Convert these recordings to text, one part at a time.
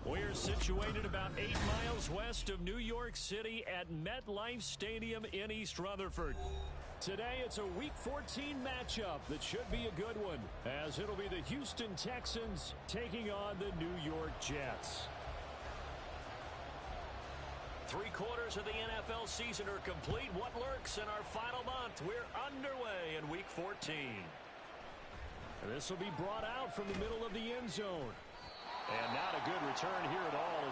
We're situated about 8 miles west of New York City at MetLife Stadium in East Rutherford. Today, it's a Week 14 matchup that should be a good one, as it'll be the Houston Texans taking on the New York Jets. 3 quarters of the NFL season are complete. What lurks in our final month? We're underway in Week 14. This will be brought out from the middle of the end zone. And not a good return here at all.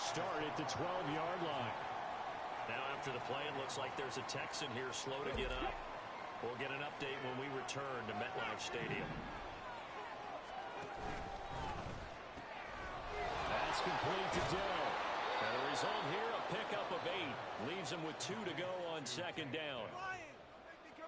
Start at the 12-yard line. Now after the play, it looks like there's a Texan here slow to get up. We'll get an update when we return to MetLife Stadium. That's complete to Dell. And the result here, a pickup of 8. Leaves him with 2 to go on second down.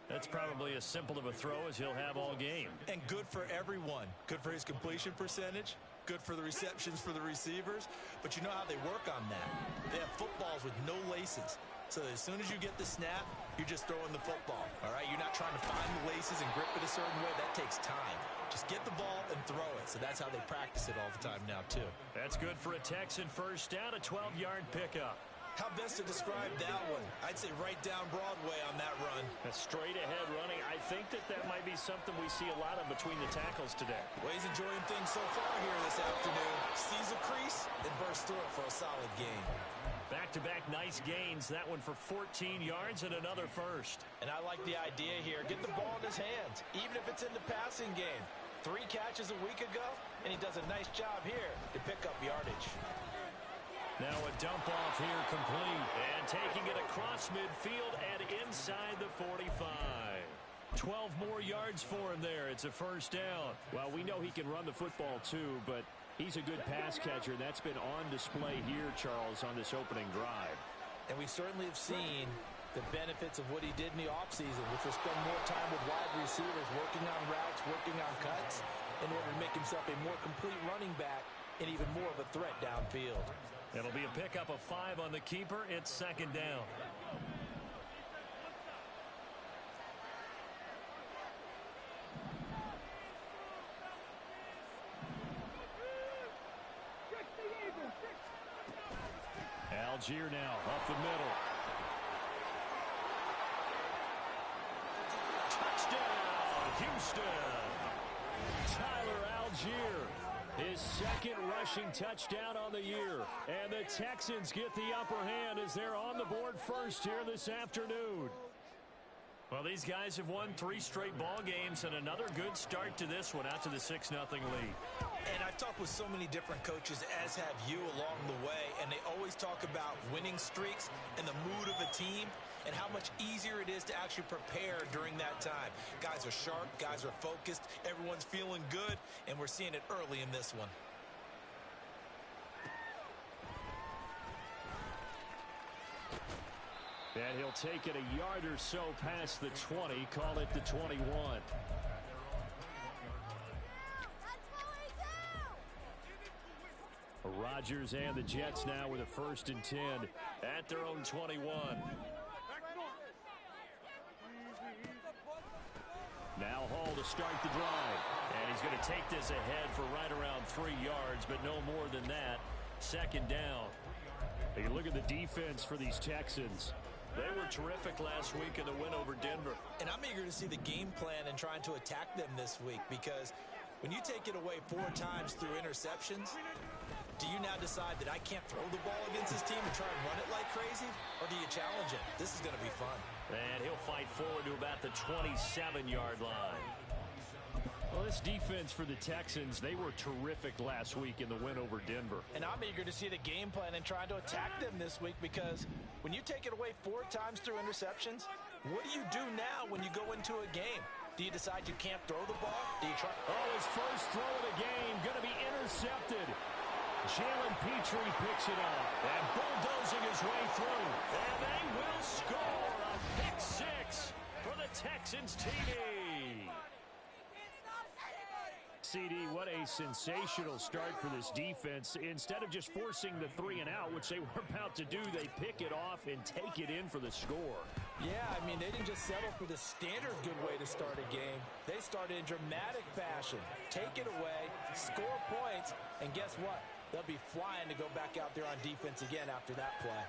That's probably as simple of a throw as he'll have all game. And good for everyone. Good for his completion percentage. Good for the receptions for the receivers. But you know how they work on that. They have footballs with no laces. So as soon as you get the snap, you're just throwing the football. All right? You're not trying to find the laces and grip it a certain way. That takes time. Just get the ball and throw it. So that's how they practice it all the time now, too. That's good for a Texan first down, a 12-yard pickup. How best to describe that one? I'd say right down Broadway on that run. A straight-ahead running. I think that might be something we see a lot of between the tackles today. Well, he's enjoying things so far here this afternoon. Sees a crease and bursts through it for a solid gain. Back-to-back nice gains. That one for 14 yards and another first. And I like the idea here. Get the ball in his hands, even if it's in the passing game. 3 catches a week ago, and he does a nice job here to pick up yardage. Now a dump off here complete. And taking it across midfield and inside the 45. 12 more yards for him there. It's a first down. Well, we know he can run the football too, but he's a good pass catcher. That's been on display here, Charles, on this opening drive. And we certainly have seen the benefits of what he did in the offseason, which was spend more time with wide receivers, working on routes, working on cuts, in order to make himself a more complete running back and even more of a threat downfield. It'll be a pickup of 5 on the keeper. It's second down. Algier now up the middle. Touchdown, Houston. Tyler Algier. His second rushing touchdown on the year. And the Texans get the upper hand as they're on the board first here this afternoon. Well, these guys have won 3 straight ball games and another good start to this one out to the 6-0 lead. And I've talked with so many different coaches, as have you along the way, and they always talk about winning streaks and the mood of a team and how much easier it is to actually prepare during that time. Guys are sharp, guys are focused, everyone's feeling good, and we're seeing it early in this one. And he'll take it a yard or so past the 20, call it the 21. Rodgers and the Jets now with a 1st and 10 at their own 21. Now Hall to start the drive. And he's going to take this ahead for right around 3 yards, but no more than that. Second down. You look at the defense for these Texans. They were terrific last week in the win over Denver. And I'm eager to see the game plan and trying to attack them this week, because when you take it away 4 times through interceptions, do you now decide that I can't throw the ball against this team and try and run it like crazy? Or do you challenge it? This is going to be fun. And he'll fight forward to about the 27-yard line. Well, this defense for the Texans, they were terrific last week in the win over Denver. And I'm eager to see the game plan and trying to attack them this week, because when you take it away 4 times through interceptions, what do you do now when you go into a game? Do you decide you can't throw the ball? Do you try? Oh, his first throw of the game going to be intercepted. Jalen Petrie picks it up and bulldozing his way through. And they will score a pick 6 for the Texans TD. CD, what a sensational start for this defense. Instead of just forcing the 3 and out, which they were about to do, they pick it off and take it in for the score. Yeah, I mean, they didn't just settle for the standard good way to start a game. They started in dramatic fashion. Take it away, score points, and guess what? They'll be flying to go back out there on defense again after that play.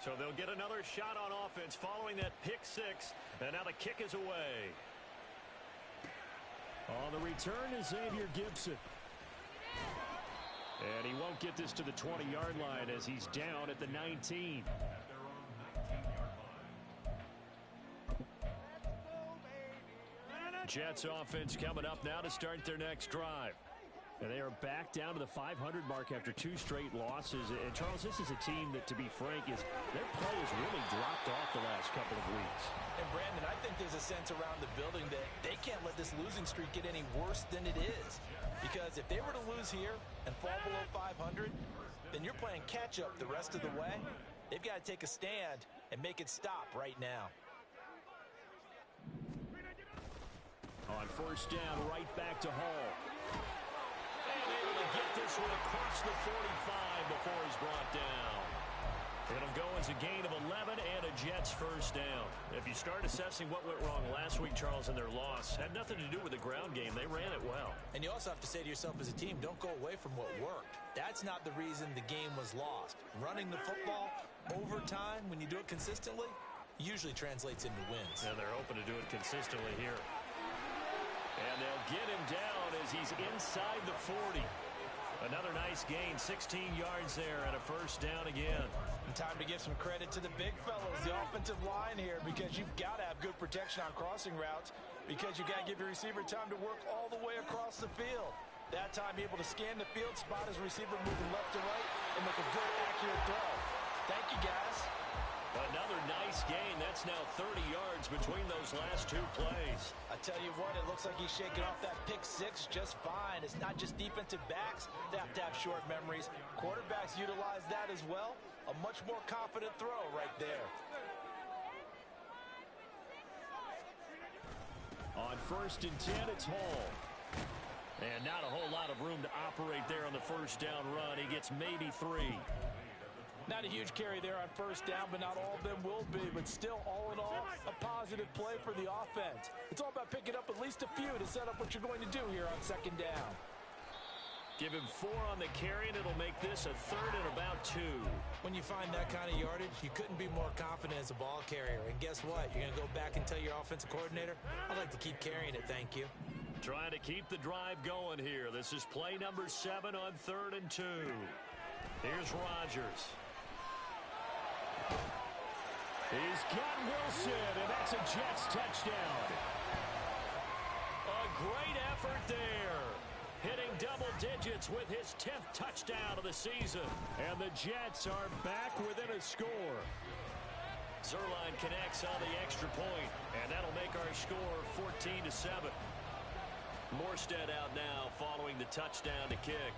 So they'll get another shot on offense following that pick 6. And now the kick is away. On the return is Xavier Gibson. And he won't get this to the 20-yard line as he's down at the 19. Jets offense coming up now to start their next drive. And they are back down to the 500 mark after 2 straight losses. And, Charles, this is a team that, to be frank, their play has really dropped off the last couple of weeks. And, Brandon, I think there's a sense around the building that they can't let this losing streak get any worse than it is. Because if they were to lose here and fall below 500, then you're playing catch-up the rest of the way. They've got to take a stand and make it stop right now. On first down, right back to Hall. And able to get this one across the 45 before he's brought down. It'll go as a gain of 11 and a Jets first down. If you start assessing what went wrong last week, Charles, in their loss, had nothing to do with the ground game. They ran it well. And you also have to say to yourself as a team, don't go away from what worked. That's not the reason the game was lost. Running the football over time, when you do it consistently, usually translates into wins. And they're hoping to do it consistently here. And they'll get him down as he's inside the 40. Another nice gain, 16 yards there, and a first down again. And time to give some credit to the big fellows, the offensive line here, because you've got to have good protection on crossing routes, because you've got to give your receiver time to work all the way across the field. That time, able to scan the field, spot his receiver moving left to right, and make a good, accurate throw. Thank you, guys. Another nice gain. That's now 30 yards between those last 2 plays. I tell you what, it looks like he's shaking off that pick 6 just fine. It's not just defensive backs that have to have short memories. Quarterbacks utilize that as well. A much more confident throw right there. On first and 10, it's Hall. And not a whole lot of room to operate there on the first down run. He gets maybe 3. Not a huge carry there on first down, but not all of them will be. But still, all in all, a positive play for the offense. It's all about picking up at least a few to set up what you're going to do here on second down. Give him 4 on the carry, and it'll make this a 3rd and about 2. When you find that kind of yardage, you couldn't be more confident as a ball carrier. And guess what? You're going to go back and tell your offensive coordinator, I'd like to keep carrying it, thank you. Trying to keep the drive going here. This is play number 7 on 3rd and 2. Here's Rodgers. He's got Wilson, and that's a Jets touchdown. A great effort there. Hitting double digits with his 10th touchdown of the season. And the Jets are back within a score. Zerline connects on the extra point, and that'll make our score 14-7. Morstead out now following the touchdown to kick.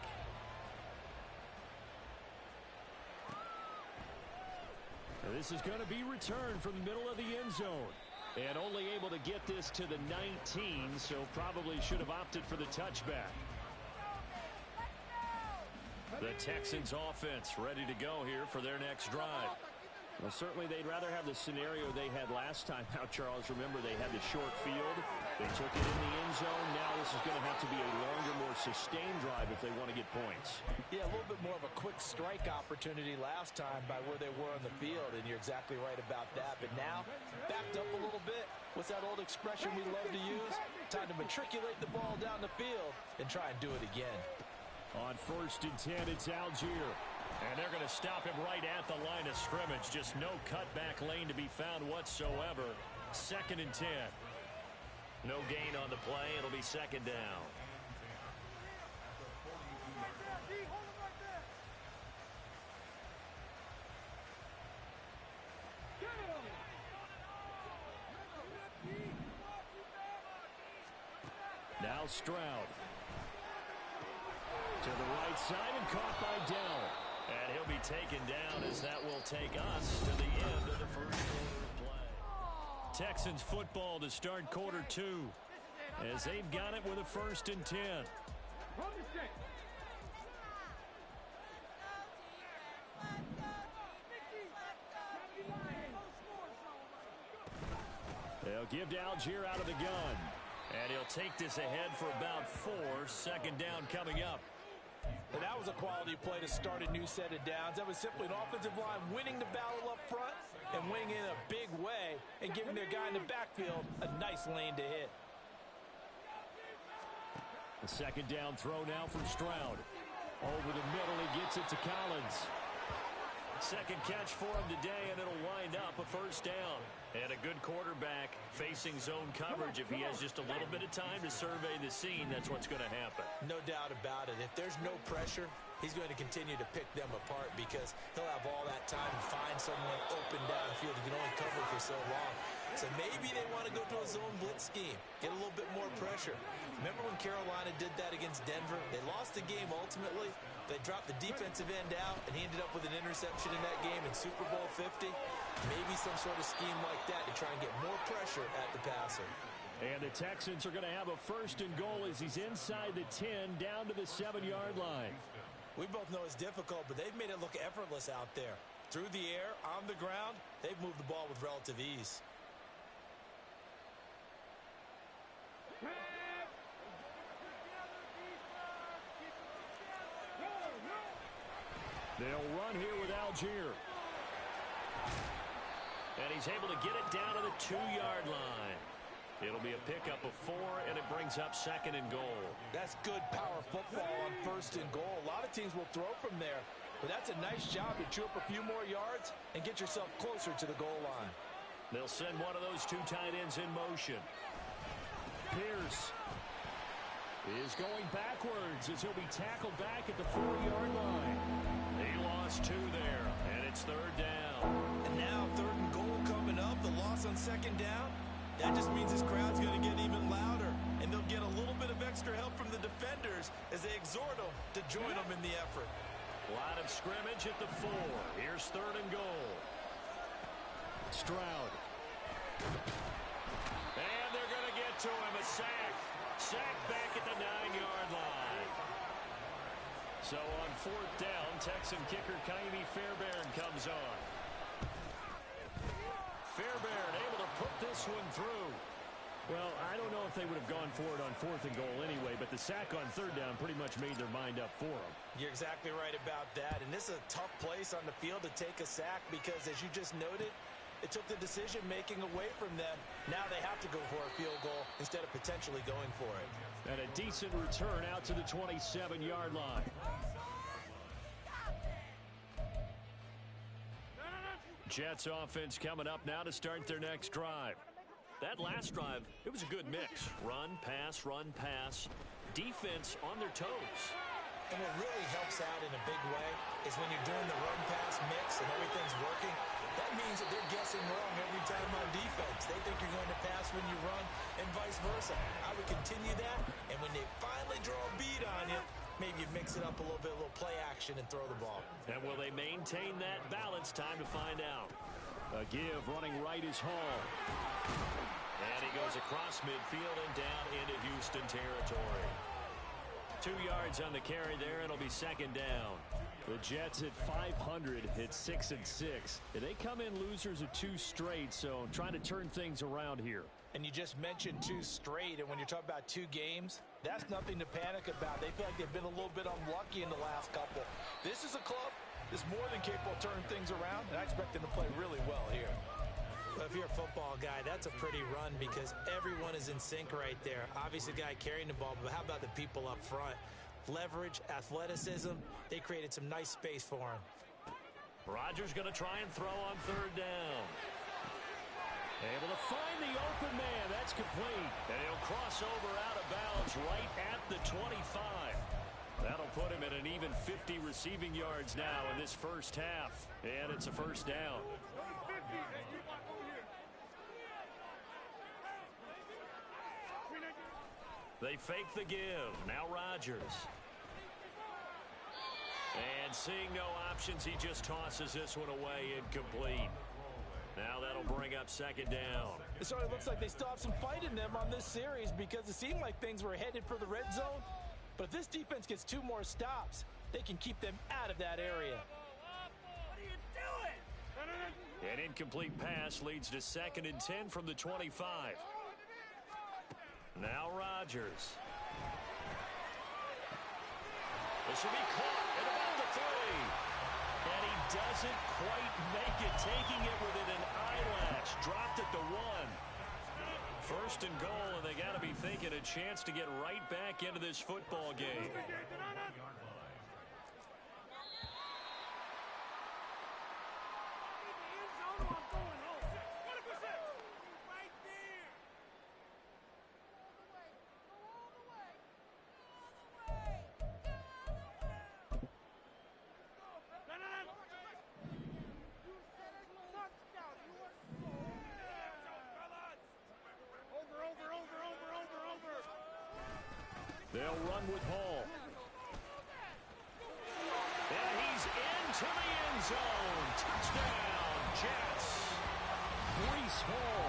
This is going to be returned from the middle of the end zone. And only able to get this to the 19, so probably should have opted for the touchback. The Texans offense ready to go here for their next drive. Well, certainly they'd rather have the scenario they had last time out, Charles. Remember, they had the short field. They took it in the end zone. Now this is going to have to be a longer, more sustained drive if they want to get points. Yeah, a little bit more of a quick strike opportunity last time by where they were on the field, and you're exactly right about that. But now, backed up a little bit. What's that old expression we love to use? Time to matriculate the ball down the field and try and do it again. On 1st and 10, it's Algier. And they're going to stop him right at the line of scrimmage. Just no cutback lane to be found whatsoever. 2nd and 10. No gain on the play. It'll be 2nd down. Now Stroud. To the right side and caught by Dell. And he'll be taken down as that will take us to the end of the first quarter of play. Texans football to start quarter 2 as they've got it with a 1st and 10. They'll give to Algier out of the gun. And he'll take this ahead for about 4. 2nd down coming up. And that was a quality play to start a new set of downs. That was simply an offensive line winning the battle up front and winning in a big way and giving their guy in the backfield a nice lane to hit. The 2nd down throw now from Stroud. Over the middle, he gets it to Collins. 2nd catch for him today, and it'll wind up a 1st down. And a good quarterback facing zone coverage. If he has just a little bit of time to survey the scene, that's what's going to happen. No doubt about it. If there's no pressure, he's going to continue to pick them apart because he'll have all that time to find someone open downfield. He can only cover for so long. So maybe they want to go to a zone blitz scheme, get a little bit more pressure. Remember when Carolina did that against Denver? They lost the game ultimately. They dropped the defensive end out, and he ended up with an interception in that game in Super Bowl 50. Maybe some sort of scheme like that to try and get more pressure at the passer. And the Texans are going to have a 1st and goal as he's inside the 10 down to the 7-yard line. We both know it's difficult, but they've made it look effortless out there. Through the air, on the ground, they've moved the ball with relative ease. They'll run here with Algier. And he's able to get it down to the 2-yard line. It'll be a pickup of 4, and it brings up 2nd and goal. That's good power football on 1st and goal. A lot of teams will throw from there, but that's a nice job to chew up a few more yards and get yourself closer to the goal line. They'll send one of those 2 tight ends in motion. Pierce is going backwards as he'll be tackled back at the 4-yard line. He lost 2 there, and it's 3rd down. And now 3rd and goal coming up. The loss on 2nd down. That just means this crowd's going to get even louder, and they'll get a little bit of extra help from the defenders as they exhort them to join them in the effort. Line of scrimmage at the 4. Here's 3rd and goal. Stroud. And they're going to get to him. A sack. Sack back at the 9-yard line. So on 4th down, Texan kicker Kaimi Fairbairn comes on. Fairbairn able to put this one through. Well, I don't know if they would have gone for it on 4th and goal anyway, but the sack on 3rd down pretty much made their mind up for them. You're exactly right about that, and this is a tough place on the field to take a sack because, as you just noted, it took the decision-making away from them. Now they have to go for a field goal instead of potentially going for it. And a decent return out to the 27-yard line. Jets offense coming up now to start their next drive. That last drive, it was a good mix. Run, pass, defense on their toes. And what really helps out in a big way is when you're doing the run-pass mix and everything's working, that means that they're guessing wrong every time on defense. They think you're going to pass when you run and vice versa. I would continue that, and when they finally draw a bead on you, maybe you mix it up a little bit, a little play action, and throw the ball. And will they maintain that balance? Time to find out. A give running right is Hall. And he goes across midfield and down into Houston territory. 2 yards on the carry there. It'll be 2nd down. The Jets at 500 hit 6-6. They come in losers of 2 straight, so trying to turn things around here. And you just mentioned 2 straight, and when you're talking about 2 games, that's nothing to panic about. They feel like they've been a little bit unlucky in the last couple. This is a club that's more than capable of turning things around, and I expect them to play really well here. Well, if you're a football guy, that's a pretty run because everyone is in sync right there. Obviously, the guy carrying the ball, but how about the people up front? Leverage, athleticism, they created some nice space for him. Rodgers going to try and throw on 3rd down. Able to find the open man. That's complete. And he'll cross over out of bounds right at the 25. That'll put him at an even 50 receiving yards now in this first half. And it's a 1st down. They fake the give. Now Rodgers. And seeing no options, he just tosses this one away incomplete. Now that'll bring up 2nd down. It certainly looks like they still have some fight in them on this series because it seemed like things were headed for the red zone. But if this defense gets 2 more stops, they can keep them out of that area. What are you doing? An incomplete pass leads to 2nd and 10 from the 25. Now Rodgers. This will be caught at about the 3. And he doesn't quite make it, taking it within an eyelash. Dropped at the 1. 1st and goal, and they got to be thinking a chance to get right back into this football game. They'll run with Hall. And he's into the end zone. Touchdown, Jets. Breece Hall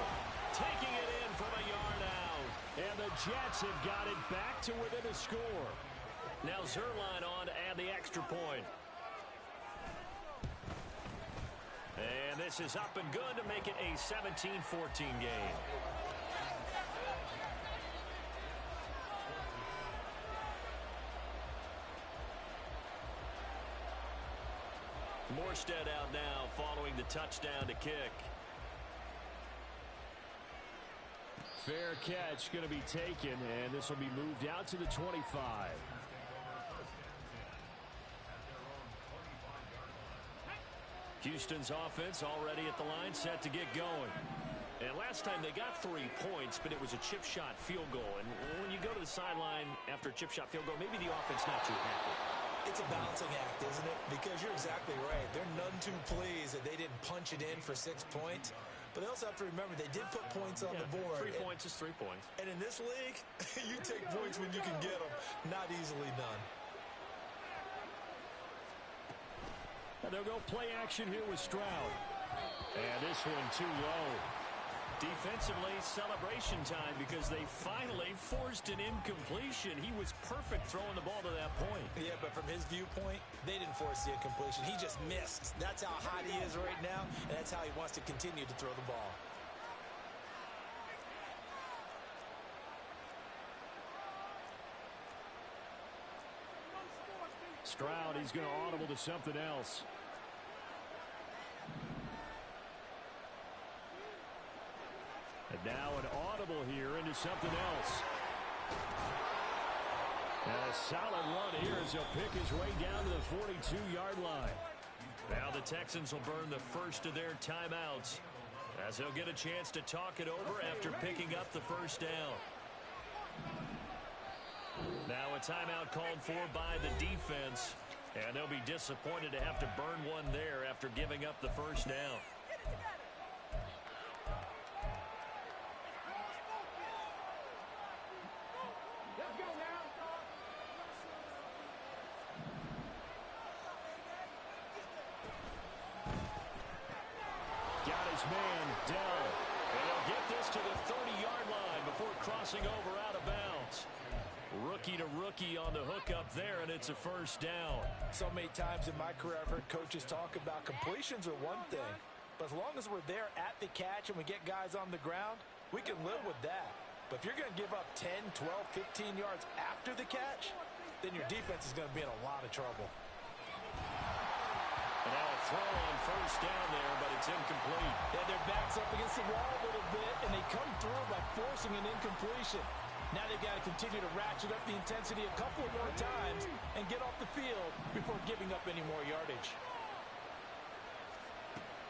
taking it in from a yard out. And the Jets have got it back to within a score. Now Zerline on to add the extra point. And this is up and good to make it a 17-14 game. Morstead out now following the touchdown to kick. Fair catch going to be taken, and this will be moved out to the 25. Houston's offense already at the line, set to get going. And last time they got 3 points, but it was a chip shot field goal. And when you go to the sideline after a chip shot field goal, maybe the offense not too happy. It's a balancing act, isn't it? Because you're exactly right. They're none too pleased that they didn't punch it in for 6 points. But they also have to remember they did put points on the board. 3 points is 3 points. And in this league, you take points when you can get them. Not easily done. And they'll go play action here with Stroud. And this one too low. Defensively, celebration time because they finally forced an incompletion. He was perfect throwing the ball to that point. Yeah, but from his viewpoint, they didn't force the incompletion. He just missed. That's how hot he is right now, and that's how he wants to continue to throw the ball. Stroud, he's going to audible to something else. And now an audible here into something else. And a solid run here as he'll pick his way down to the 42-yard line. Now the Texans will burn the first of their timeouts as they'll get a chance to talk it over after picking up the 1st down. Now a timeout called for by the defense, and they'll be disappointed to have to burn one there after giving up the 1st down. Man, Dell. And he'll get this to the 30-yard line before crossing over out of bounds. Rookie to rookie on the hookup there, and it's a first down. So many times in my career, I've heard coaches talk about completions are one thing, but as long as we're there at the catch and we get guys on the ground, we can live with that. But if you're going to give up 10, 12, 15 yards after the catch, then your defense is going to be in a lot of trouble. And now a throw on first down there, but it's incomplete. Yeah, their back's up against the wall a little bit, and they come through by forcing an incompletion. Now they've got to continue to ratchet up the intensity a couple of more times and get off the field before giving up any more yardage.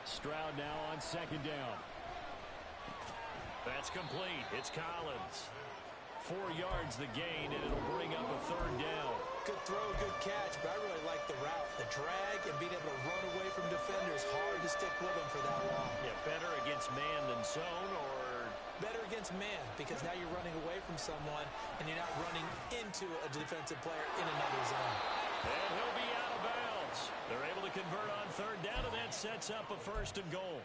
Stroud now on second down. That's complete. It's Collins. 4 yards the gain, and it'll bring up a third down. Good throw, good catch, but I really like the route. The drag and being able to run away from defenders. Hard to stick with them for that long. Yeah, better against man than zone, or better against man, because now you're running away from someone and you're not running into a defensive player in another zone. And he'll be out of bounds. They're able to convert on third down, and that sets up a first and goal.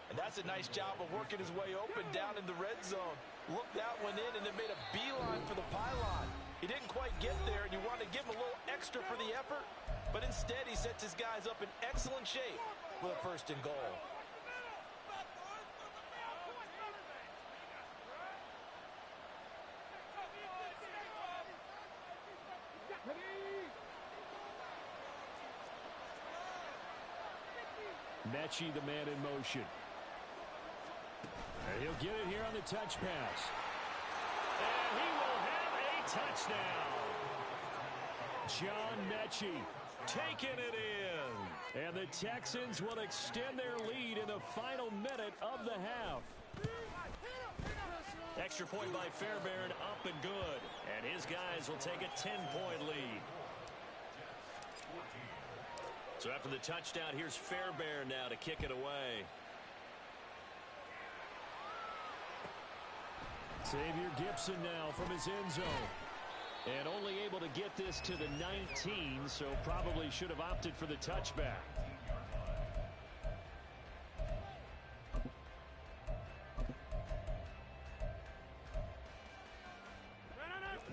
And that's a nice job of working his way open down in the red zone. Looked that one in and then made a beeline for the pylon. He didn't quite get there, and you want to give him a little extra for the effort, but instead he sets his guys up in excellent shape with a first and goal. Mechie, the man in motion. And he'll get it here on the touch pass. And he will have a touchdown. John Mechie taking it in. And the Texans will extend their lead in the final minute of the half. Extra point by Fairbairn, up and good. And his guys will take a 10-point lead. So after the touchdown, here's Fairbairn now to kick it away. Xavier Gibson now from his end zone. And only able to get this to the 19, so probably should have opted for the touchback.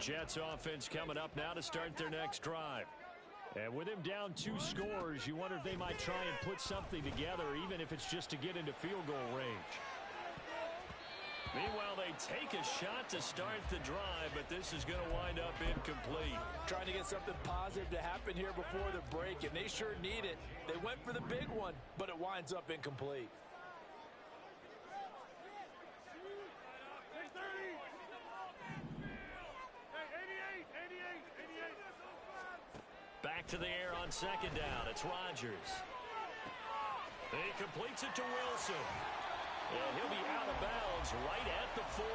Jets offense coming up now to start their next drive. And with him down 2 scores, you wonder if they might try and put something together, even if it's just to get into field goal range. Meanwhile, they take a shot to start the drive, but this is going to wind up incomplete. Trying to get something positive to happen here before the break, and they sure need it. They went for the big one, but it winds up incomplete. Back to the air on second down. It's Rodgers. He completes it to Wilson. And he'll be out of bounds right at the 40.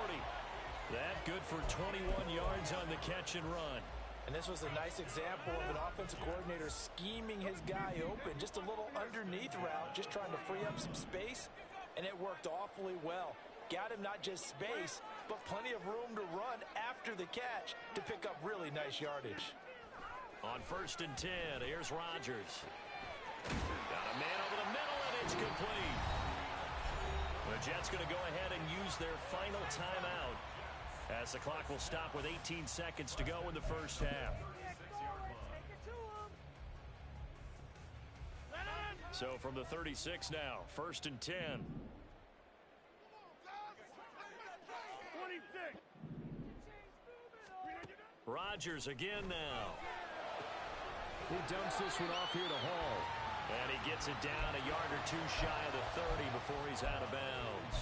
That good for 21 yards on the catch and run. And this was a nice example of an offensive coordinator scheming his guy open. Just a little underneath route, just trying to free up some space, and it worked awfully well. Got him not just space, but plenty of room to run after the catch to pick up really nice yardage. On first and 10, here's Rodgers. Got a man over the middle, and it's complete. The Jets going to go ahead and use their final timeout as the clock will stop with 18 seconds to go in the first half. So from the 36 now, first and 10. Rodgers again now. He dumps this one off here to Hall. And he gets it down a yard or 2 shy of the 30 before he's out of bounds.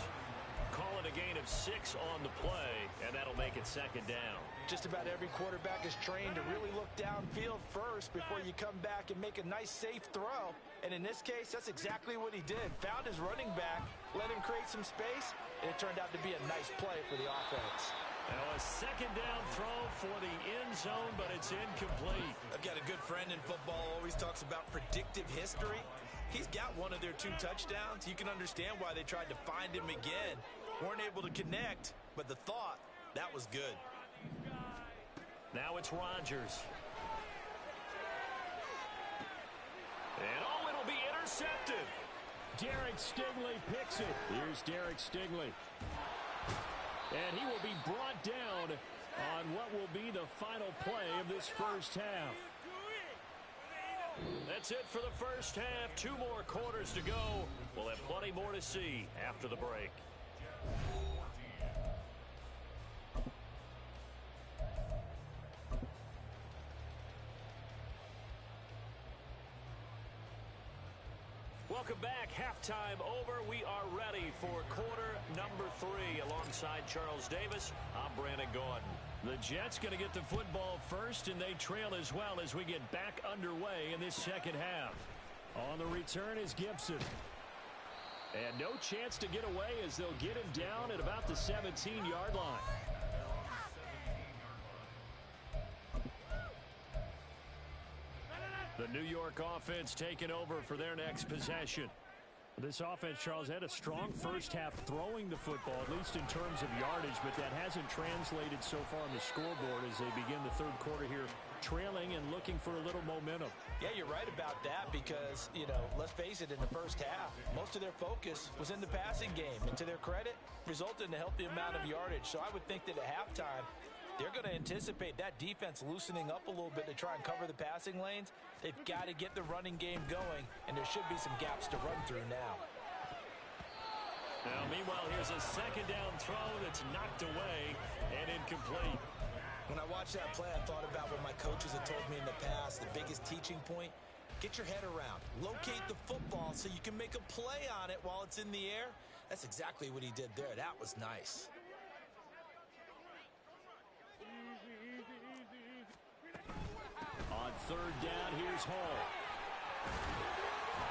Call it a gain of 6 on the play, and that'll make it second down. Just about every quarterback is trained to really look downfield first before you come back and make a nice, safe throw. And in this case, that's exactly what he did. Found his running back, let him create some space, and it turned out to be a nice play for the offense. Now a second down throw for the end zone, but it's incomplete. I've got a good friend in football who always talks about predictive history. He's got one of their 2 touchdowns. You can understand why they tried to find him again. Weren't able to connect, but the thought, that was good. Now it's Rodgers. And oh, it'll be intercepted. Derek Stingley picks it. Here's Derek Stingley. And he will be brought down on what will be the final play of this first half. That's it for the first half. 2 more quarters to go. We'll have plenty more to see after the break. Welcome back. Halftime over. We are ready for quarter number 3. Alongside Charles Davis, I'm Brandon Gordon. The Jets going to get the football first, and they trail as well as we get back underway in this second half. On the return is Gibson. And no chance to get away as they'll get him down at about the 17-yard line. The New York offense taking over for their next possession. This offense, Charles, had a strong first half throwing the football, at least in terms of yardage, but that hasn't translated so far on the scoreboard as they begin the third quarter here, trailing and looking for a little momentum. Yeah, you're right about that because, let's face it, in the first half, most of their focus was in the passing game. And to their credit, resulted in a healthy amount of yardage. So I would think that at halftime, they're going to anticipate that defense loosening up a little bit to try and cover the passing lanes. They've got to get the running game going, and there should be some gaps to run through now. Now, meanwhile, here's a second down throw that's knocked away and incomplete. When I watched that play, I thought about what my coaches had told me in the past. The biggest teaching point, get your head around. Locate the football so you can make a play on it while it's in the air. That's exactly what he did there. That was nice. On third down, here's Hall.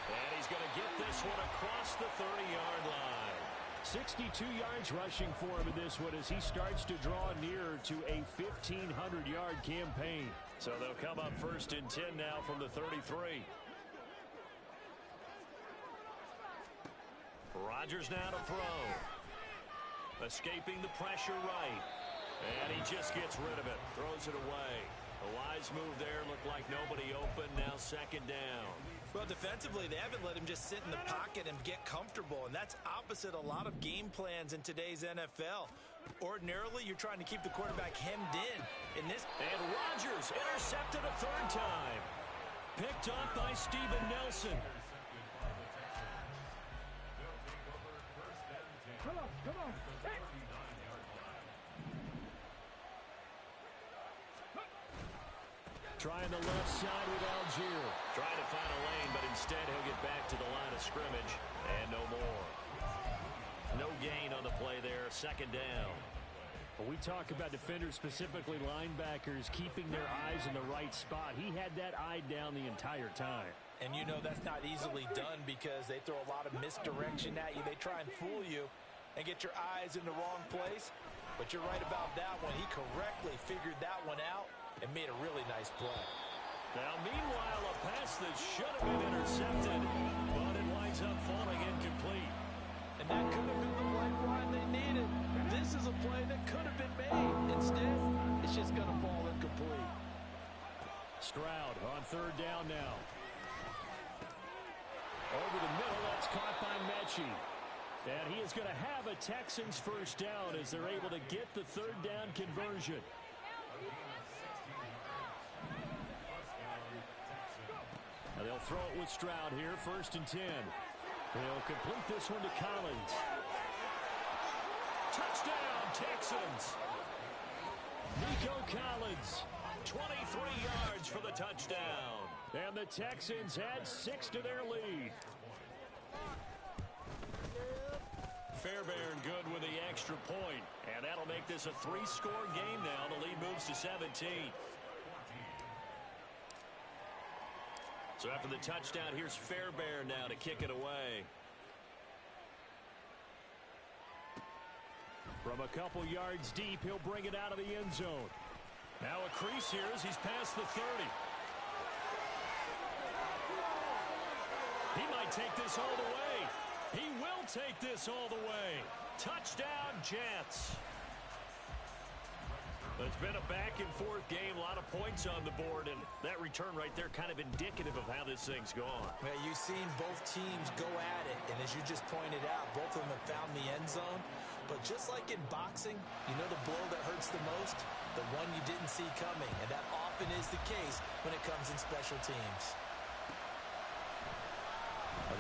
And he's going to get this one across the 30-yard line. 62 yards rushing for him in this one as he starts to draw nearer to a 1,500-yard campaign. So they'll come up first and 10 now from the 33. Rodgers now to throw. Escaping the pressure right. And he just gets rid of it. Throws it away. A wise move there. Looked like nobody open. Now second down. Well, defensively, they haven't let him just sit in the pocket and get comfortable, and that's opposite a lot of game plans in today's NFL. Ordinarily, you're trying to keep the quarterback hemmed in. And Rodgers intercepted a third time. Picked up by Steven Nelson. Come on. Hey. Trying the left side with Algier. Trying to find a lane, but instead he'll get back to the line of scrimmage. And no more. No gain on the play there. Second down. When we talk about defenders, specifically linebackers, keeping their eyes in the right spot. He had that eye down the entire time. And that's not easily done because they throw a lot of misdirection at you. They try and fool you and get your eyes in the wrong place. But you're right about that one. He correctly figured that one out and made a really nice play. Now, meanwhile, a pass that should have been intercepted, but it winds up falling incomplete. And that could have been the lifeline they needed. This is a play that could have been made. Instead, it's just going to fall incomplete. Stroud on third down now. Over the middle, that's caught by Mechie. And he is going to have a Texans first down as they're able to get the third down conversion. They'll throw it with Stroud here, first and 10. They'll complete this one to Collins. Touchdown, Texans. Nico Collins. 23 yards for the touchdown. And the Texans add 6 to their lead. Fairbairn good with the extra point. And that'll make this a 3-score game now. The lead moves to 17. So after the touchdown, here's Fairbairn now to kick it away. From a couple yards deep, he'll bring it out of the end zone. Now a crease here as he's past the 30. He might take this all the way. He will take this all the way. Touchdown, Jets. It's been a back-and-forth game, a lot of points on the board, and that return right there kind of indicative of how this thing's gone. Well, you've seen both teams go at it, and as you just pointed out, both of them have found the end zone. But just like in boxing, you know the blow that hurts the most? The one you didn't see coming, and that often is the case when it comes in special teams.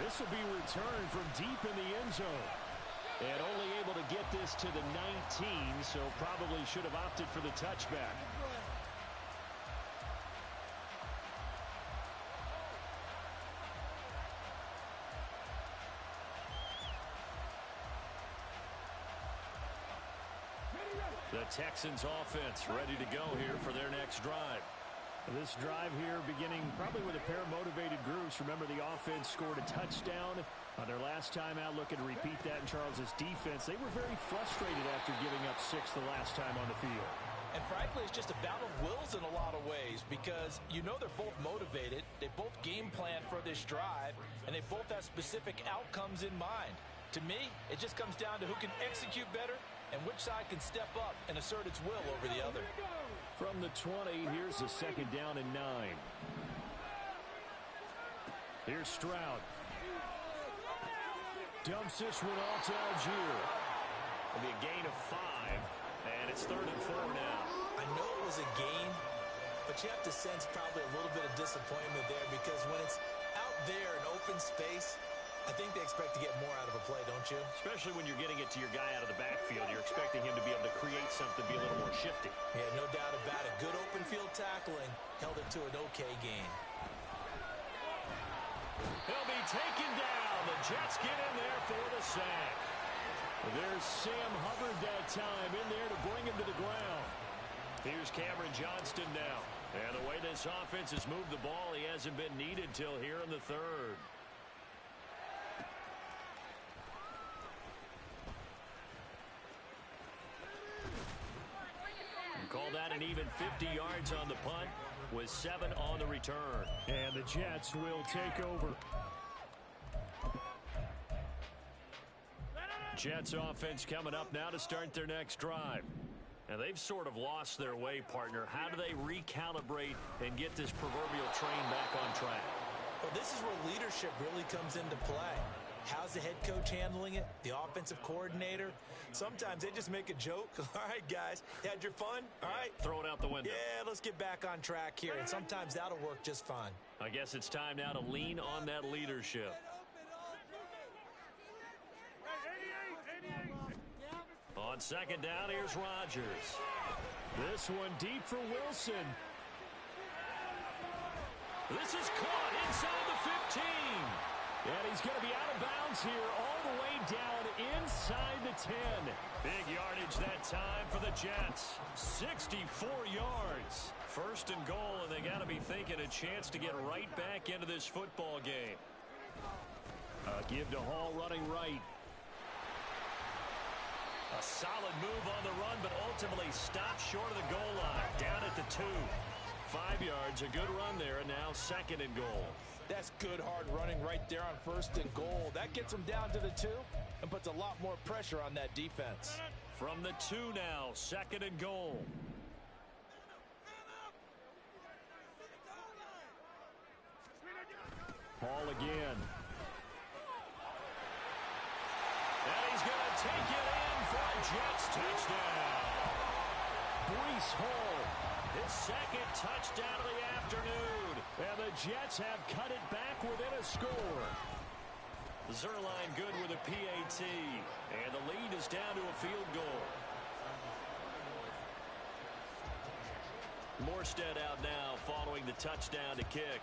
This will be returned from deep in the end zone. And only able to get this to the 19, so probably should have opted for the touchback. The Texans offense ready to go here for their next drive. This drive here beginning probably with a pair of motivated groups. Remember, the offense scored a touchdown on their last time out. Looking to repeat that in Charles's defense. They were very frustrated after giving up 6 the last time on the field. And frankly, it's just a battle of wills in a lot of ways because you know they're both motivated. They both game plan for this drive, and they both have specific outcomes in mind. To me, it just comes down to who can execute better and which side can step up and assert its will over the other. From the 20, here's the second down and 9. Here's Stroud. Dumps this one off to Algier. It'll be a gain of 5, and it's 3rd and 4 now. I know it was a gain, but you have to sense probably a little bit of disappointment there because when it's out there in open space, I think they expect to get more out of a play, don't you? Especially when you're getting it to your guy out of the backfield. You're expecting him to be able to create something, be a little more shifty. Yeah, no doubt about it. Good open field tackling held it to an okay gain. He'll be taken down. The Jets get in there for the sack. There's Sam Hubbard that time in there to bring him to the ground. Here's Cameron Johnston now. And the way this offense has moved the ball, he hasn't been needed till here in the 3rd. Call that an even 50 yards on the punt with 7 on the return. And the Jets will take over. Jets offense coming up now to start their next drive. And they've sort of lost their way, partner. How do they recalibrate and get this proverbial train back on track? Well, this is where leadership really comes into play. How's the head coach handling it? The offensive coordinator? Sometimes they just make a joke. All right, guys, had your fun? All right. Throw it out the window. Yeah, let's get back on track here. And sometimes that'll work just fine. I guess it's time now to lean on that leadership. On second down, here's Rodgers. This one deep for Wilson. This is caught inside the 15. And he's going to be out of bounds here all the way down inside the 10. Big yardage that time for the Jets. 64 yards. 1st and goal, and they got to be thinking a chance to get right back into this football game. Give to Hall running right. A solid move on the run, but ultimately stopped short of the goal line. Down at the 2. 5 yards, a good run there, and now 2nd and goal. That's good hard running right there on 1st and goal. That gets them down to the 2 and puts a lot more pressure on that defense. From the 2 now, 2nd and goal. Hall again. And he's going to take it in for a Jets touchdown. Breece Hall, his 2nd touchdown of the afternoon. And the Jets have cut it back within a score. Zerline good with a PAT. And the lead is down to a field goal. Morstead out now following the touchdown to kick.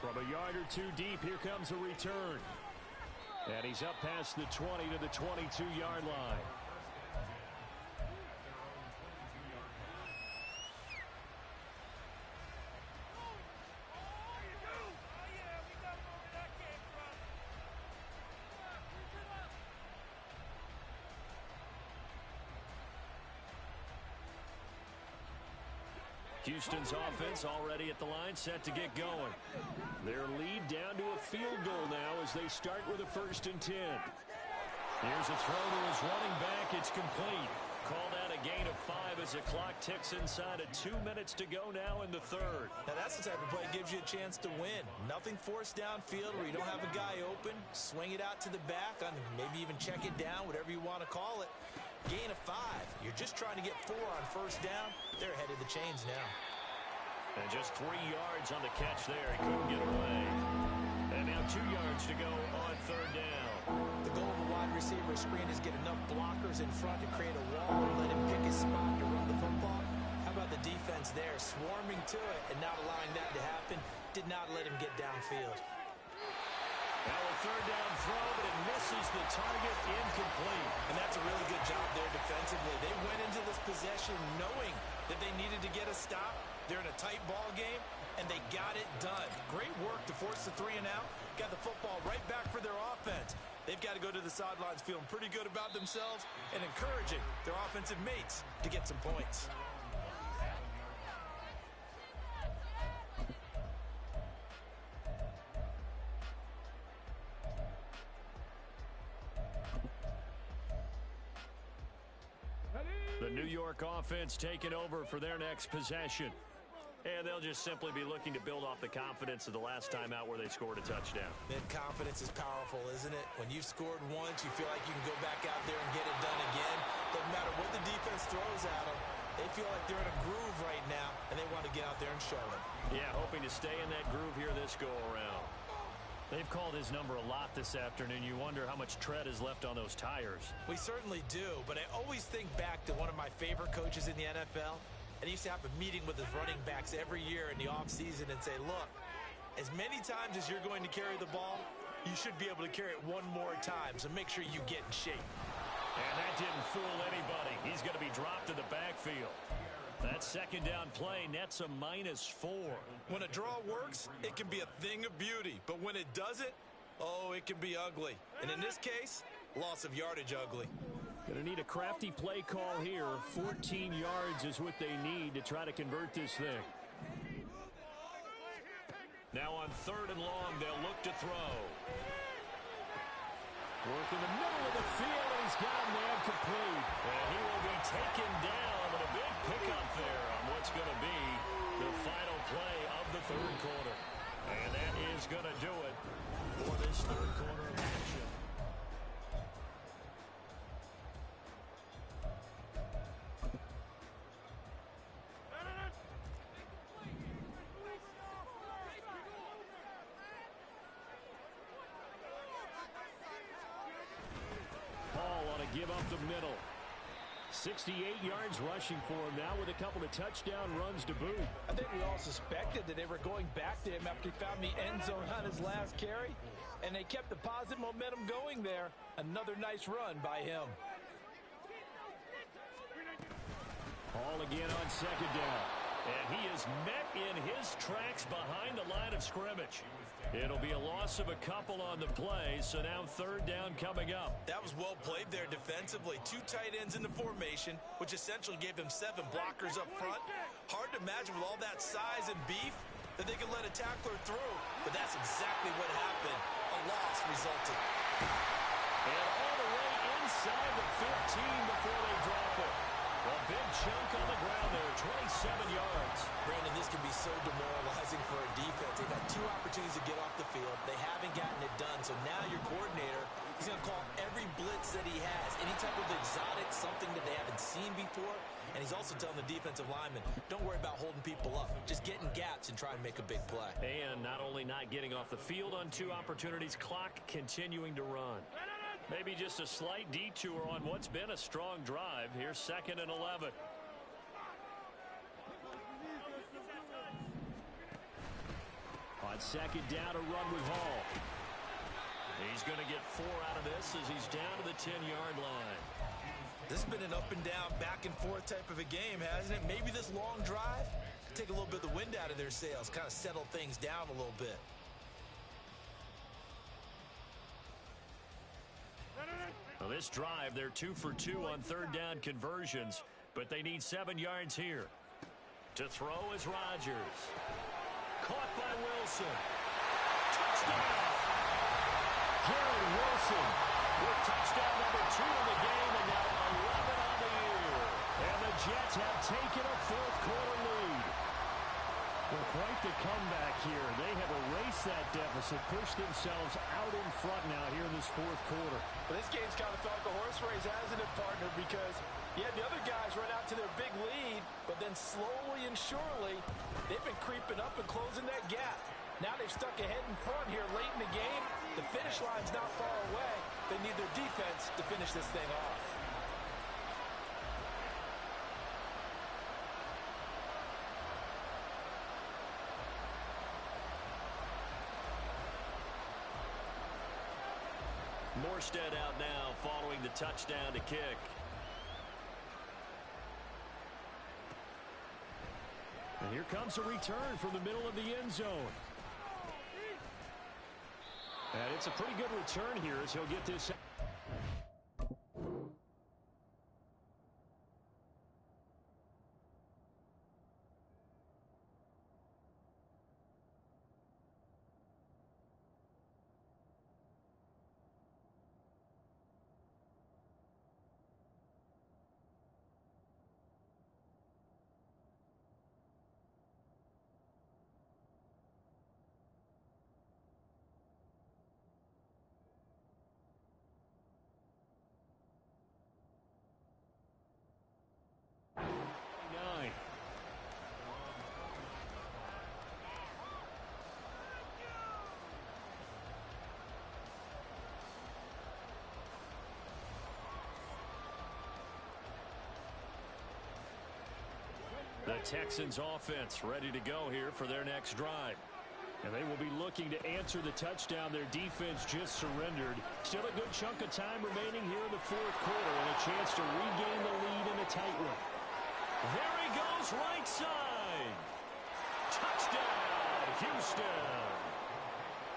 From a yard or 2 deep, here comes a return. And he's up past the 20 to the 22-yard line. Houston's offense already at the line, set to get going. Their lead down to a field goal now as they start with a 1st and 10. Here's a throw to his running back. It's complete. Call that a gain of 5 as the clock ticks inside of 2 minutes to go now in the third. Now that's the type of play that gives you a chance to win. Nothing forced downfield where you don't have a guy open. Swing it out to the back, maybe even check it down, whatever you want to call it. Gain of 5. You're just trying to get 4 on first down. They're ahead of the chains now. And just 3 yards on the catch there. He couldn't get away. And now 2 yards to go on third down. The goal of a wide receiver screen is get enough blockers in front to create a wall and let him pick his spot to run the football. How about the defense there, swarming to it and not allowing that to happen? Did not let him get downfield. Now a third down throw, but it misses the target, incomplete. And that's a really good job there defensively. They went into this possession knowing that they needed to get a stop. They're in a tight ball game, and they got it done. Great work to force the 3 and out. Got the football right back for their offense. They've got to go to the sidelines feeling pretty good about themselves and encouraging their offensive mates to get some points. The New York offense taking over for their next possession. And they'll just simply be looking to build off the confidence of the last time out where they scored a touchdown. And confidence is powerful, isn't it? When you've scored once, you feel like you can go back out there and get it done again. Doesn't matter what the defense throws at them. They feel like they're in a groove right now, and they want to get out there and show it. Yeah, hoping to stay in that groove here this go-around. They've called his number a lot this afternoon. You wonder how much tread is left on those tires. We certainly do, but I always think back to one of my favorite coaches in the NFL. And he used to have a meeting with his running backs every year in the offseason and say, look, as many times as you're going to carry the ball, you should be able to carry it one more time, so make sure you get in shape. And that didn't fool anybody. He's going to be dropped in the backfield. That second down play nets a -4. When a draw works, it can be a thing of beauty. But when it doesn't, oh, it can be ugly. And in this case, loss of yardage ugly. Going to need a crafty play call here. 14 yards is what they need to try to convert this thing. Now on 3rd and long, they'll look to throw. Work in the middle of the field, and he's got a man complete. And he will be taken down, but a big pickup there on what's going to be the final play of the 3rd quarter. And that is going to do it for this 3rd quarter of action. Give up the middle. 68 yards rushing for him now with a couple of touchdown runs to boot. I think we all suspected that they were going back to him after he found the end zone on his last carry, and they kept the positive momentum going there. Another nice run by him. Ball again on 2nd down. And he is met in his tracks behind the line of scrimmage. It'll be a loss of a couple on the play, so now 3rd down coming up. That was well played there defensively. 2 tight ends in the formation, which essentially gave them 7 blockers up front. Hard to imagine with all that size and beef that they could let a tackler through, but that's exactly what happened. A loss resulted. And all the way inside the 15 before they drop it. A big chunk on the ground there, 27 yards. Brandon, this can be so demoralizing for a defense. They've had 2 opportunities to get off the field. They haven't gotten it done. So now your coordinator, he's going to call every blitz that he has. Any type of exotic, something that they haven't seen before. And he's also telling the defensive lineman, don't worry about holding people up. Just get in gaps and try and make a big play. And not only not getting off the field on 2 opportunities, clock continuing to run. Maybe just a slight detour on what's been a strong drive. Here's 2nd and 11. On 2nd down, a run with Hall. He's going to get 4 out of this as he's down to the 10-yard line. This has been an up and down, back and forth type of a game, hasn't it? Maybe this long drive, take a little bit of the wind out of their sails, kind of settle things down a little bit. Well, this drive, they're 2 for 2 on 3rd down conversions, but they need 7 yards here. To throw is Rodgers. Caught by Wilson. Touchdown! Garrett Wilson with touchdown number 2 in the game, and now 11 on the year. And have taken a fourth-quarter lead. Well, quite the comeback here. They have erased that deficit, pushed themselves out in front now here in this fourth quarter. But this game's kind of felt like a horse race, hasn't it, partner? Because, yeah, the other guys run out to their big lead, but then slowly and surely, they've been creeping up and closing that gap. Now they've stuck ahead in front here late in the game. The finish line's not far away. They need their defense to finish this thing off. Morstead out now following the touchdown to kick. And here comes a return from the middle of the end zone. And it's a pretty good return here as he'll get this. The Texans offense ready to go here for their next drive. And they will be looking to answer the touchdown their defense just surrendered. Still a good chunk of time remaining here in the fourth quarter and a chance to regain the lead in a tight one. There he goes, right side. Touchdown, Houston.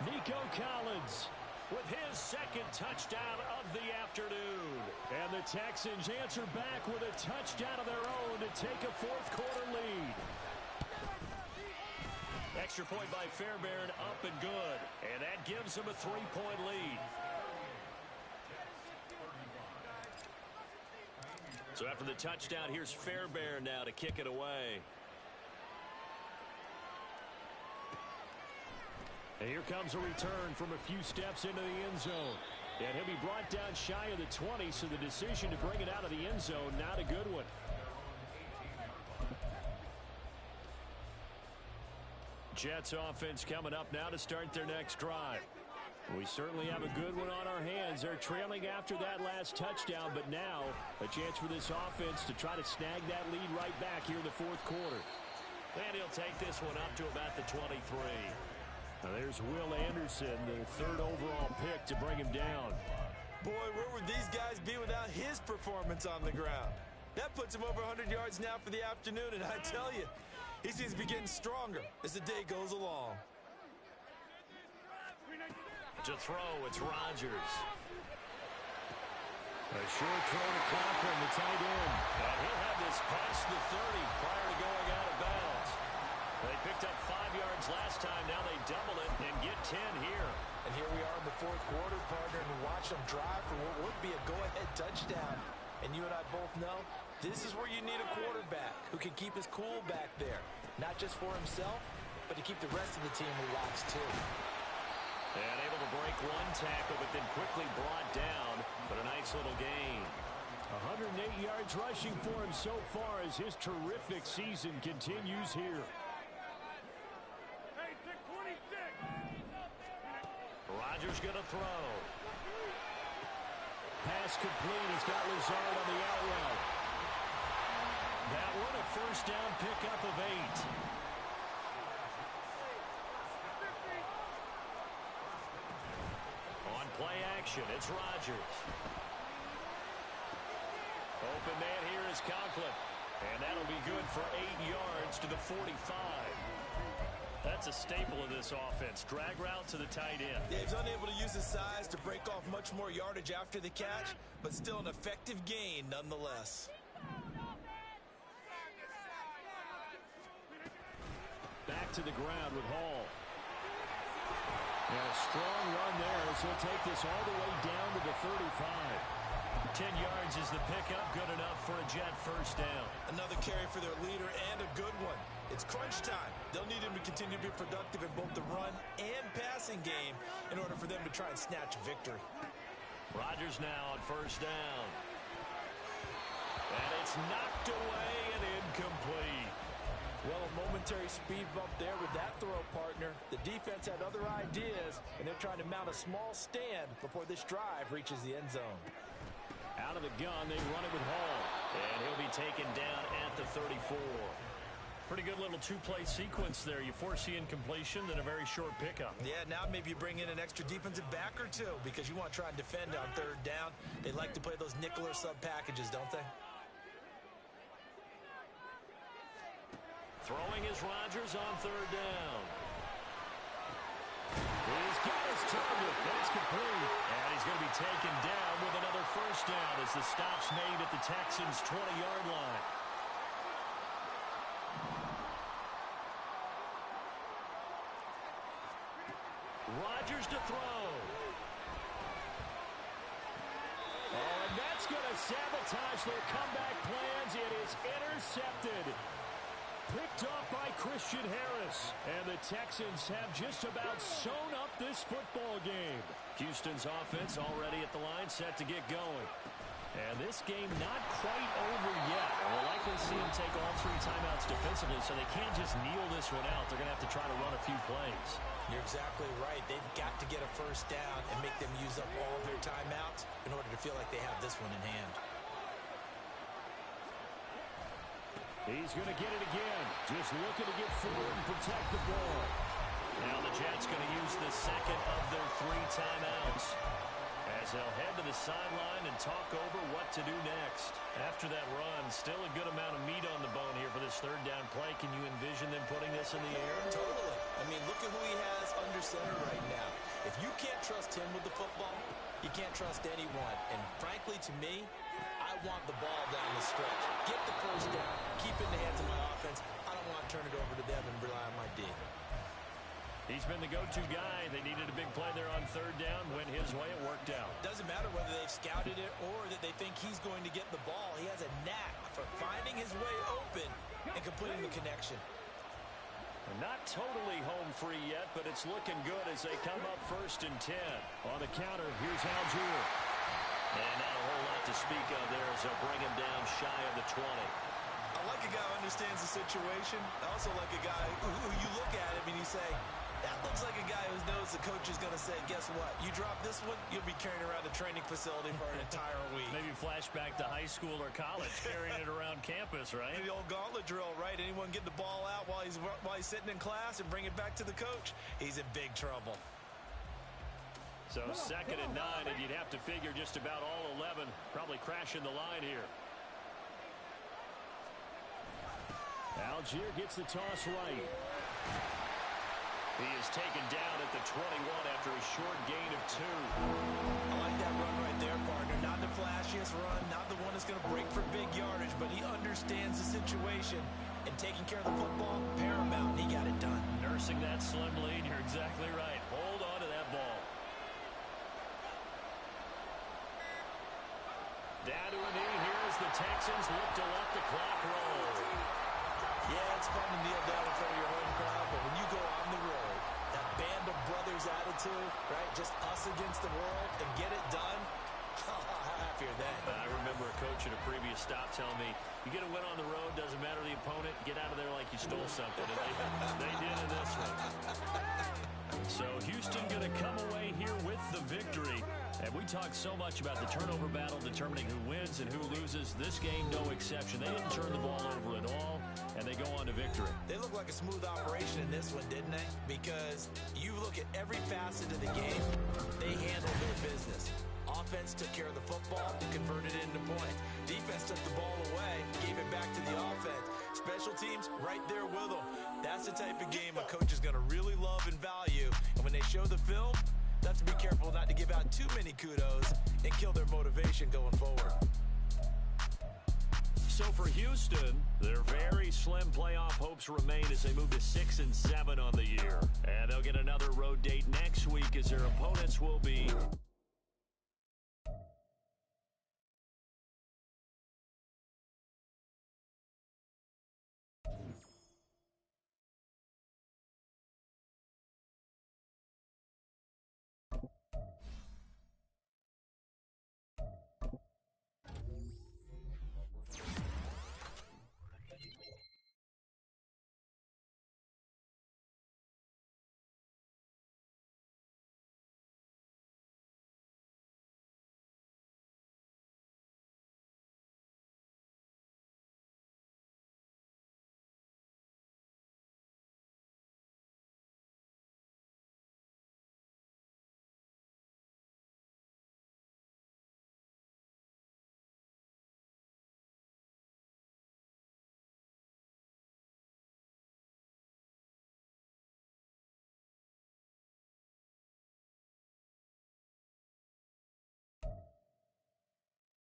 Nico Collins with his second touchdown of the afternoon. And the Texans answer back with a touchdown of their own to take a fourth-quarter lead. Extra point by Fairbairn, up and good. And that gives them a 3-point lead. So after the touchdown, here's Fairbairn now to kick it away. And here comes a return from a few steps into the end zone. And he'll be brought down shy of the 20, so the decision to bring it out of the end zone, not a good one. Jets offense coming up now to start their next drive. We certainly have a good one on our hands. They're trailing after that last touchdown, but now a chance for this offense to try to snag that lead right back here in the fourth quarter. And he'll take this one up to about the 23. Now there's Will Anderson, the third overall pick to bring him down. Boy, where would these guys be without his performance on the ground? That puts him over 100 yards now for the afternoon, and I tell you, he seems to be getting stronger as the day goes along. To throw, it's Rodgers. A short throw to Conklin, the tight end. And he'll have this past the 30 prior to going out of bounds. They picked up 5 yards last time. Now they double it and get 10 here. And here we are in the fourth quarter, partner, and watch them drive for what would be a go-ahead touchdown. And you and I both know this is where you need a quarterback who can keep his cool back there. Not just for himself, but to keep the rest of the team relaxed too. And able to break one tackle, but then quickly brought down. But a nice little gain. 108 yards rushing for him so far as his terrific season continues here. Rodgers going to throw. Pass complete. He's got Lazard on the out route. That one a first down pickup of 8. On play action, it's Rodgers. Open man here is Conklin. And that'll be good for 8 yards to the 45. That's a staple of this offense. Drag route to the tight end. Yeah, he's unable to use his size to break off much more yardage after the catch, but still an effective gain nonetheless. Back to the ground with Hall. And a strong run there as he'll take this all the way down to the 35. 10 yards is the pickup. Good enough for a Jet first down. Another carry for their leader and a good one. It's crunch time. They'll need him to continue to be productive in both the run and passing game in order for them to try and snatch a victory. Rodgers now on first down. And it's knocked away and incomplete. Well, a momentary speed bump there with that throw, partner. The defense had other ideas, and they're trying to mount a small stand before this drive reaches the end zone. Out of the gun, they run it with Hall. And he'll be taken down at the 34. Pretty good little two-play sequence there. You foresee incompletion, then a very short pickup. Yeah, now maybe you bring in an extra defensive back or two because you want to try and defend on third down. They like to play those nickel or sub packages, don't they? Throwing is Rodgers on third down. He's got his target. That's complete. And he's going to be taken down with another first down as the stop's made at the Texans' 20-yard line. Rodgers to throw. Oh, and that's going to sabotage their comeback plans. It is intercepted. Picked off by Christian Harris. And the Texans have just about sewn up this football game. Houston's offense already at the line, set to get going. And this game not quite over yet. We'll likely see them take all three timeouts defensively, so they can't just kneel this one out. They're going to have to try to run a few plays. You're exactly right. They've got to get a first down and make them use up all their timeouts in order to feel like they have this one in hand. He's going to get it again. Just looking to get forward and protect the ball. Now the Jets going to use the second of their three timeouts as they'll head to the sideline and talk over what to do next. After that run, still a good amount of meat on the bone here for this third down play. Can you envision them putting this in the air? Totally. I mean, look at who he has under center right now. If you can't trust him with the football, you can't trust anyone. And frankly, to me, I want the ball down the stretch. Get the first down. Keep it in the hands of my offense. I don't want to turn it over to them and rely on my D. He's been the go-to guy. They needed a big play there on third down. Went his way. It worked out. Doesn't matter whether they've scouted it or that they think he's going to get the ball. He has a knack for finding his way open and completing the connection. Not totally home free yet, but it's looking good as they come up 1st and 10. On the counter, here's Algier. And not a whole lot to speak of there as they'll bring him down shy of the 20. I like a guy who understands the situation. I also like a guy who you look at him and you say, that looks like a guy who knows the coach is going to say, guess what? You drop this one, you'll be carrying around the training facility for an entire week. Maybe flashback to high school or college, carrying it around campus, right? The old gauntlet drill, right? Anyone get the ball out while he's sitting in class and bring it back to the coach, he's in big trouble. So 2nd and 9, and you'd have to figure just about all 11 probably crashing the line here. Algier gets the toss right. He is taken down at the 21 after a short gain of 2. I like that run right there, partner. Not the flashiest run, not the one that's going to break for big yardage, but he understands the situation, and taking care of the football, paramount, and he got it done. Nursing that slim lead, you're exactly right. Hold on to that ball. Down to a knee here as the Texans look to let the clock roll. Yeah, it's fun to kneel down in front of your home crowd, but when you go on the road, that band of brothers attitude, right, just us against the world, and get it done, how happier then. I remember a coach at a previous stop telling me, you get a win on the road, doesn't matter the opponent, get out of there like you stole something. And they did in this one. So Houston going to come away here with the victory. And we talked so much about the turnover battle determining who wins and who loses. This game, no exception. They didn't turn the ball over at all, and they go on to victory. They look like a smooth operation in this one, didn't they? Because you look at every facet of the game, they handled their business. Offense took care of the football, converted it into points. Defense took the ball away, gave it back to the offense. Special teams, right there with them. That's the type of game a coach is going to really love and value. And when they show the film, let's be careful not to give out too many kudos and kill their motivation going forward. So for Houston, their very slim playoff hopes remain as they move to 6 and 7 on the year. And they'll get another road date next week as their opponents will be